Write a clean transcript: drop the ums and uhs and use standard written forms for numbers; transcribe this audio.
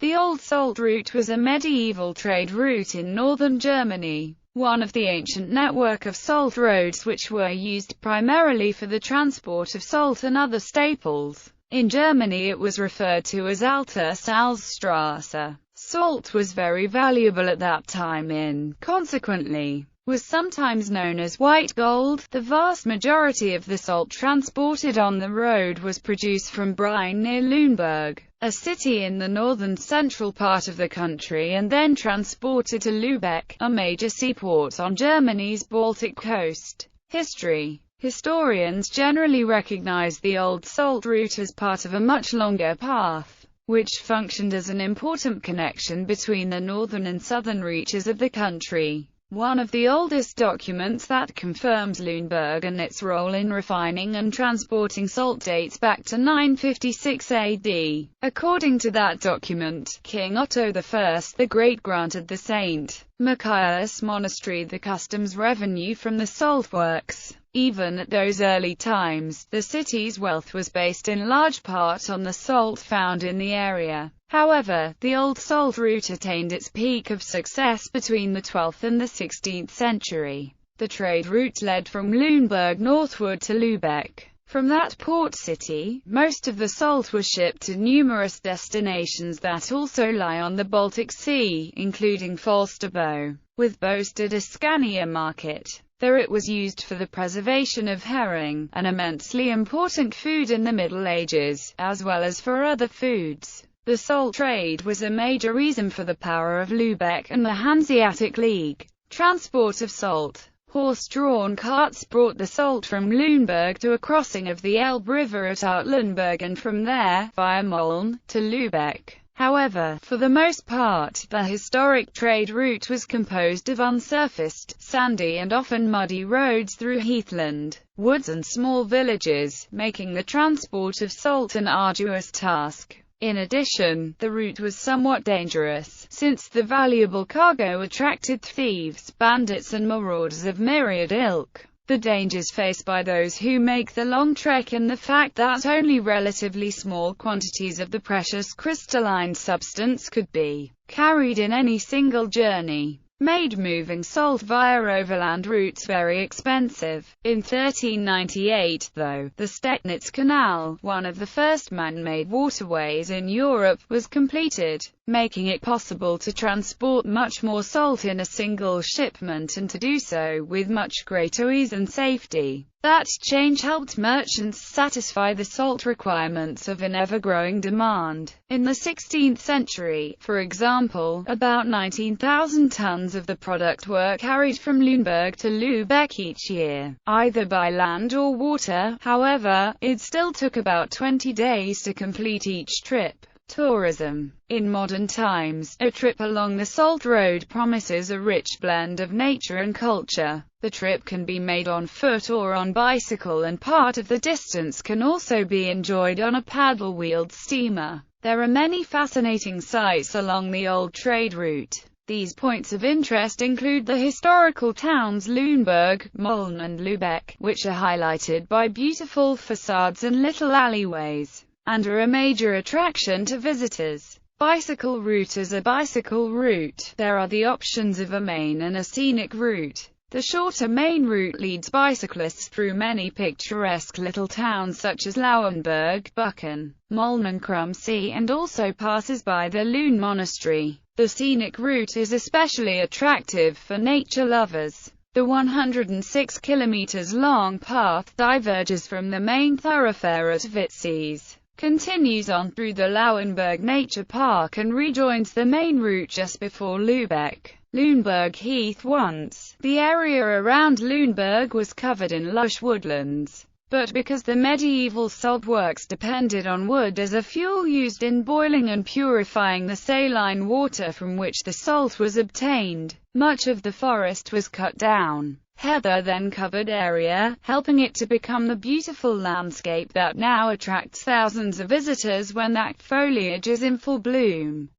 The Old Salt Route was a medieval trade route in northern Germany, one of the ancient network of salt roads which were used primarily for the transport of salt and other staples. In Germany it was referred to as Alte Salzstraße. Salt was very valuable at that time and, consequently, was sometimes known as white gold. The vast majority of the salt transported on the road was produced from Brine near Lüneburg, a city in the northern central part of the country, and then transported to Lübeck, a major seaport on Germany's Baltic coast. History. Historians generally recognize the Old Salt Route as part of a much longer path, which functioned as an important connection between the northern and southern reaches of the country. One of the oldest documents that confirms Lüneburg and its role in refining and transporting salt dates back to 956 AD. According to that document, King Otto I the Great granted the St. Matthias Monastery the customs revenue from the salt works. Even at those early times, the city's wealth was based in large part on the salt found in the area. However, the Old Salt Route attained its peak of success between the 12th and the 16th century. The trade route led from Lüneburg northward to Lübeck. From that port city, most of the salt was shipped to numerous destinations that also lie on the Baltic Sea, including Falsterbo, with boasted a Scania market. There it was used for the preservation of herring, an immensely important food in the Middle Ages, as well as for other foods. The salt trade was a major reason for the power of Lübeck and the Hanseatic League. Transport of salt. Horse-drawn carts brought the salt from Lüneburg to a crossing of the Elbe River at Artlenburg and from there, via Mölln, to Lübeck. However, for the most part, the historic trade route was composed of unsurfaced, sandy and often muddy roads through heathland, woods and small villages, making the transport of salt an arduous task. In addition, the route was somewhat dangerous, since the valuable cargo attracted thieves, bandits and marauders of myriad ilk. The dangers faced by those who make the long trek and the fact that only relatively small quantities of the precious crystalline substance could be carried in any single journey, made moving salt via overland routes very expensive. In 1398, though, the Technate Canal, one of the first man-made waterways in Europe, was completed, making it possible to transport much more salt in a single shipment and to do so with much greater ease and safety. That change helped merchants satisfy the salt requirements of an ever-growing demand. In the 16th century, for example, about 19,000 tons of the product were carried from Lüneburg to Lübeck each year, either by land or water. However, it still took about 20 days to complete each trip. Tourism. In modern times, a trip along the Salt Road promises a rich blend of nature and culture. The trip can be made on foot or on bicycle, and part of the distance can also be enjoyed on a paddle-wheeled steamer. There are many fascinating sights along the old trade route. These points of interest include the historical towns Lüneburg, Mölln and Lübeck, which are highlighted by beautiful facades and little alleyways, and are a major attraction to visitors. Bicycle route. As a bicycle route, there are the options of a main and a scenic route. The shorter main route leads bicyclists through many picturesque little towns such as Lauenburg, Buchen, Mölln and Krumsee, and also passes by the Lüne Monastery. The scenic route is especially attractive for nature lovers. The 106 kilometers long path diverges from the main thoroughfare at Witzes, continues on through the Lauenburg Nature Park and rejoins the main route just before Lübeck. Lüneburg Heath. Once, the area around Lüneburg was covered in lush woodlands, but because the medieval salt works depended on wood as a fuel used in boiling and purifying the saline water from which the salt was obtained, much of the forest was cut down. Heather then covered area, helping it to become the beautiful landscape that now attracts thousands of visitors when that foliage is in full bloom.